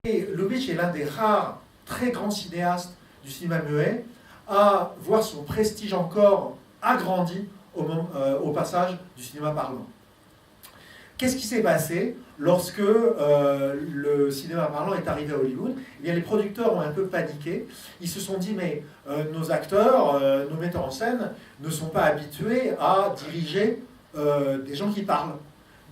Et Lubitsch est l'un des rares très grands cinéastes du cinéma muet à voir son prestige encore agrandi au passage du cinéma parlant. Qu'est-ce qui s'est passé lorsque le cinéma parlant est arrivé à Hollywood? Eh bien, les producteurs ont un peu paniqué. Ils se sont dit, mais nos acteurs, nos metteurs en scène ne sont pas habitués à diriger des gens qui parlent.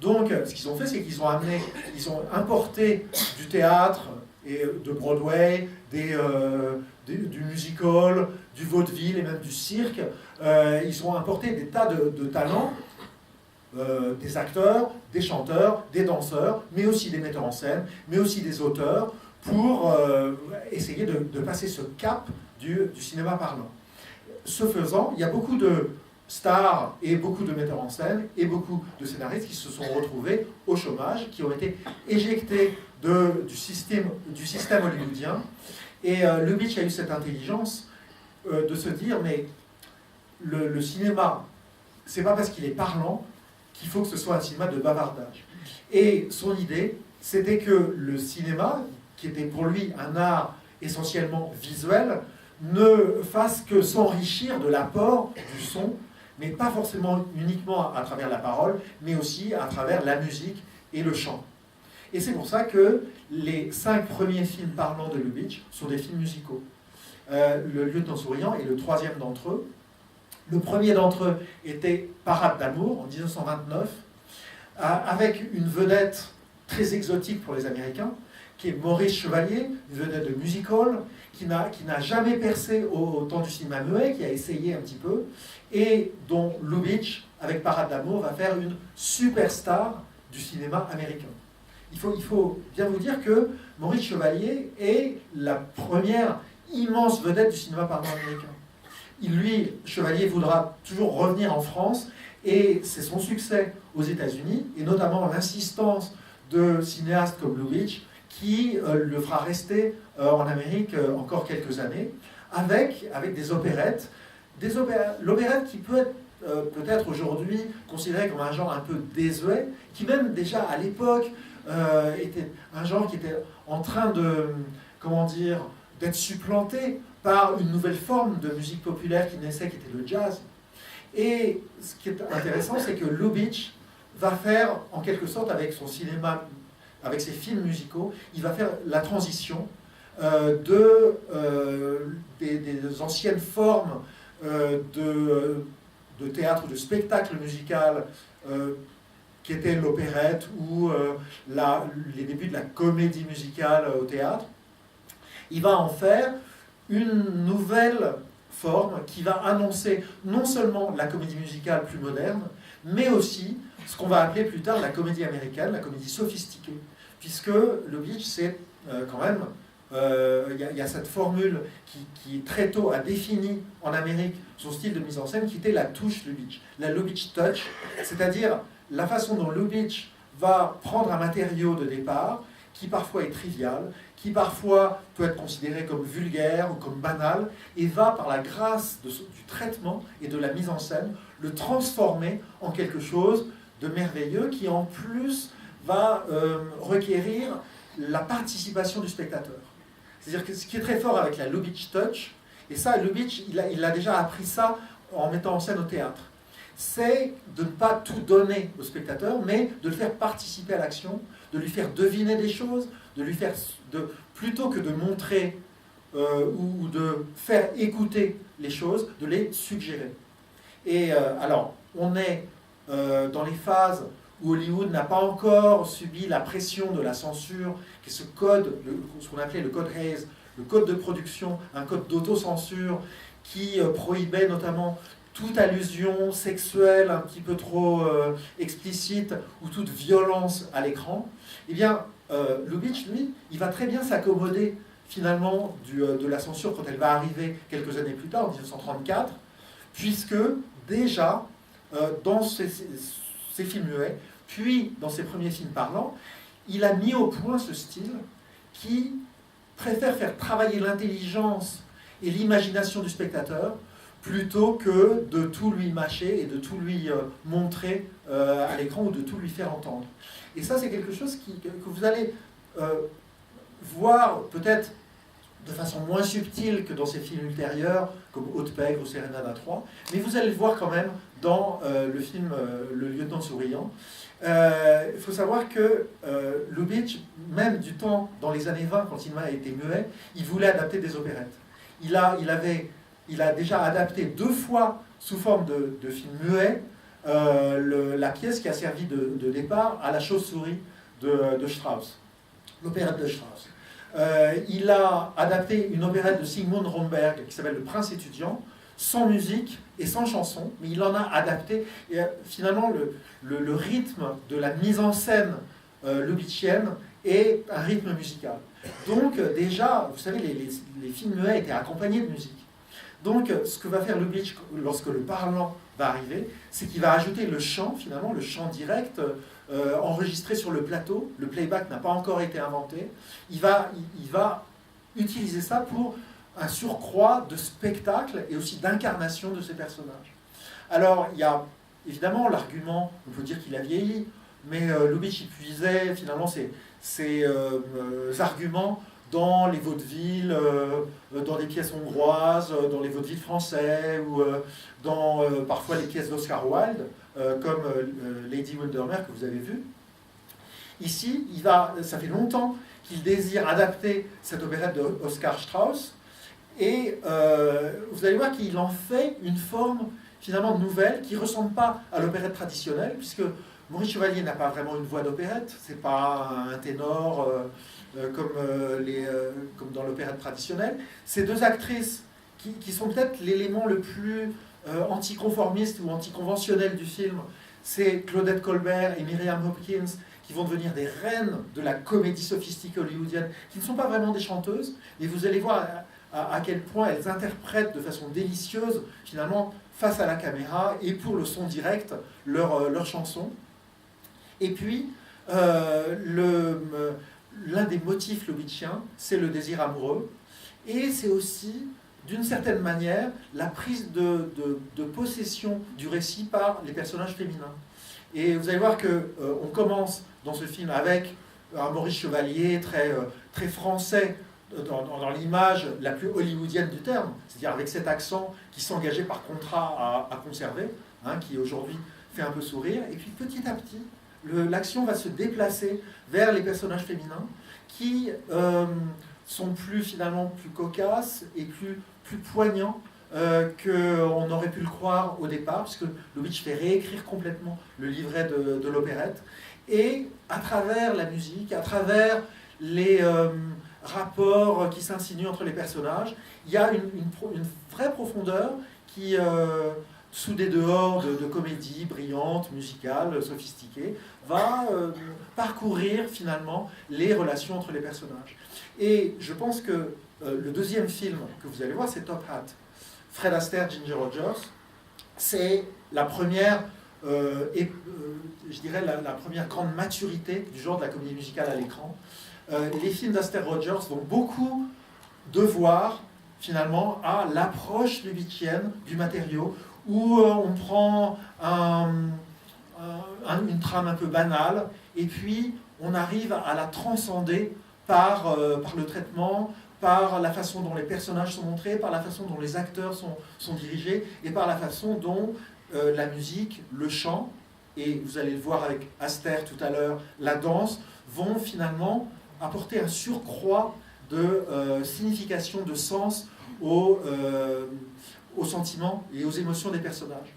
Donc, ce qu'ils ont fait, c'est qu'ils ont importé du théâtre et de Broadway, du musical, du vaudeville et même du cirque. Ils ont importé des tas de talents, des acteurs, des chanteurs, des danseurs, mais aussi des metteurs en scène, mais aussi des auteurs, pour essayer de passer ce cap du cinéma parlant. Ce faisant, il y a beaucoup de stars et beaucoup de metteurs en scène et beaucoup de scénaristes qui se sont retrouvés au chômage, qui ont été éjectés du système hollywoodien. Et Lubitsch a eu cette intelligence de se dire, mais le cinéma, c'est pas parce qu'il est parlant qu'il faut que ce soit un cinéma de bavardage. Et son idée, c'était que le cinéma, qui était pour lui un art essentiellement visuel, ne fasse que s'enrichir de l'apport du son, mais pas forcément uniquement à travers la parole, mais aussi à travers la musique et le chant. Et c'est pour ça que les 5 premiers films parlants de Lubitsch sont des films musicaux. Le Lieutenant souriant est le 3e d'entre eux. Le premier d'entre eux était Parade d'amour en 1929, avec une vedette très exotique pour les Américains, qui est Maurice Chevalier, une vedette de musical, qui n'a jamais percé au temps du cinéma muet, qui a essayé un petit peu, et dont Lubitsch, avec Parade d'amour, va faire une superstar du cinéma américain. Il faut bien vous dire que Maurice Chevalier est la première immense vedette du cinéma parlant américain. Lui, Chevalier, voudra toujours revenir en France, et c'est son succès aux États-Unis, et notamment l'insistance de cinéastes comme Lubitsch, qui le fera rester en Amérique encore quelques années, avec des opérettes. L'opérette qui peut être peut-être aujourd'hui considérée comme un genre un peu désuet, qui même déjà à l'époque était un genre qui était en train d'être supplanté par une nouvelle forme de musique populaire qui naissait, qui était le jazz. Et ce qui est intéressant, c'est que Lubitsch va faire, en quelque sorte, avec son cinéma, avec ses films musicaux, il va faire la transition des anciennes formes de théâtre, de spectacle musical, qui était l'opérette ou les débuts de la comédie musicale au théâtre. Il va en faire une nouvelle forme qui va annoncer non seulement la comédie musicale plus moderne, mais aussi ce qu'on va appeler plus tard la comédie américaine, la comédie sophistiquée, puisque Lubitsch, c'est quand même, il y a cette formule qui très tôt a défini en Amérique son style de mise en scène, qui était la touche Lubitsch, la Lubitsch touch, c'est-à-dire la façon dont Lubitsch va prendre un matériau de départ qui parfois est trivial, qui parfois peut être considéré comme vulgaire ou comme banal, et va, par la grâce du traitement et de la mise en scène, le transformer en quelque chose de merveilleux qui, en plus, va requérir la participation du spectateur. C'est-à-dire que ce qui est très fort avec la Lubitsch Touch, et ça, Lubitsch, il a déjà appris ça en mettant en scène au théâtre, c'est de ne pas tout donner au spectateur, mais de le faire participer à l'action, de lui faire deviner des choses, plutôt que de montrer ou de faire écouter les choses, de les suggérer. Et alors, on est dans les phases où Hollywood n'a pas encore subi la pression de la censure, qui est ce code, ce qu'on appelait le code Hays, le code de production, un code d'autocensure qui prohibait notamment toute allusion sexuelle un petit peu trop explicite ou toute violence à l'écran. Eh bien, Lubitsch, lui, il va très bien s'accommoder finalement de la censure quand elle va arriver quelques années plus tard, en 1934, puisque déjà, dans ses films muets, puis dans ses premiers films parlants, il a mis au point ce style qui préfère faire travailler l'intelligence et l'imagination du spectateur plutôt que de tout lui mâcher et de tout lui montrer à l'écran ou de tout lui faire entendre. Et ça, c'est quelque chose que vous allez voir peut-être de façon moins subtile que dans ses films ultérieurs, comme Haute Pègre ou Sérénade à 3, mais vous allez le voir quand même dans le film Le lieutenant souriant. Il faut savoir que Lubitsch, même du temps, dans les années 20, quand le cinéma a été muet, il voulait adapter des opérettes. Il a déjà adapté 2 fois, sous forme de film muet, la pièce qui a servi de départ à La chauve-souris de Strauss, l'opérette de Strauss. Il a adapté une opérette de Sigmund Romberg qui s'appelle Le Prince étudiant, sans musique et sans chanson, mais il en a adapté. Et finalement, le rythme de la mise en scène lubitchienne est un rythme musical. Donc déjà, vous savez, les films muets étaient accompagnés de musique. Donc ce que va faire Lubitsch lorsque le parlant va arriver, c'est qu'il va ajouter le chant, finalement, le chant direct, enregistré sur le plateau. Le playback n'a pas encore été inventé. Il va utiliser ça pour un surcroît de spectacle et aussi d'incarnation de ces personnages. Alors, il y a évidemment l'argument, on peut dire qu'il a vieilli, mais Lubitsch y puisait finalement ces arguments dans les vaudevilles, dans des pièces hongroises, dans les vaudevilles français, ou dans parfois les pièces d'Oscar Wilde, comme Lady Windermere que vous avez vu. Ici, ça fait longtemps qu'il désire adapter cette opérette d'Oscar Strauss, et vous allez voir qu'il en fait une forme finalement nouvelle qui ne ressemble pas à l'opérette traditionnelle, puisque Maurice Chevalier n'a pas vraiment une voix d'opérette, c'est pas un ténor comme dans l'opérette traditionnelle. Ces 2 actrices qui sont peut-être l'élément le plus anticonformiste ou anticonventionnel du film, c'est Claudette Colbert et Miriam Hopkins, qui vont devenir des reines de la comédie sophistiquée hollywoodienne, qui ne sont pas vraiment des chanteuses, mais vous allez voir à quel point elles interprètent de façon délicieuse, finalement, face à la caméra et pour le son direct, leur chanson. Et puis, l'un des motifs lubitchiens, c'est le désir amoureux, et c'est aussi, d'une certaine manière, la prise de possession du récit par les personnages féminins. Et vous allez voir qu'on commence dans ce film avec un Maurice Chevalier très français, dans l'image la plus hollywoodienne du terme, c'est-à-dire avec cet accent qui s'engageait par contrat à conserver, qui aujourd'hui fait un peu sourire, et puis petit à petit, l'action va se déplacer vers les personnages féminins qui sont finalement plus cocasses et plus poignants qu'on aurait pu le croire au départ, puisque Lubitsch fait réécrire complètement le livret de l'opérette, et à travers la musique, à travers les rapports qui s'insinuent entre les personnages, il y a une vraie profondeur qui, sous des dehors de comédie brillante, musicale, sophistiquée, va parcourir finalement les relations entre les personnages. Et je pense que le 2e film que vous allez voir, c'est Top Hat. Fred Astaire, Ginger Rogers, c'est la première, je dirais la première grande maturité du genre de la comédie musicale à l'écran. Les films d'Astaire Rogers vont beaucoup devoir finalement à l'approche lubitchienne du matériau, où on prend une trame un peu banale, et puis on arrive à la transcender par le traitement, par la façon dont les personnages sont montrés, par la façon dont les acteurs sont dirigés, et par la façon dont la musique, le chant, et vous allez le voir avec Astaire tout à l'heure, la danse, vont finalement apporter un surcroît de signification, de sens aux sentiments et aux émotions des personnages.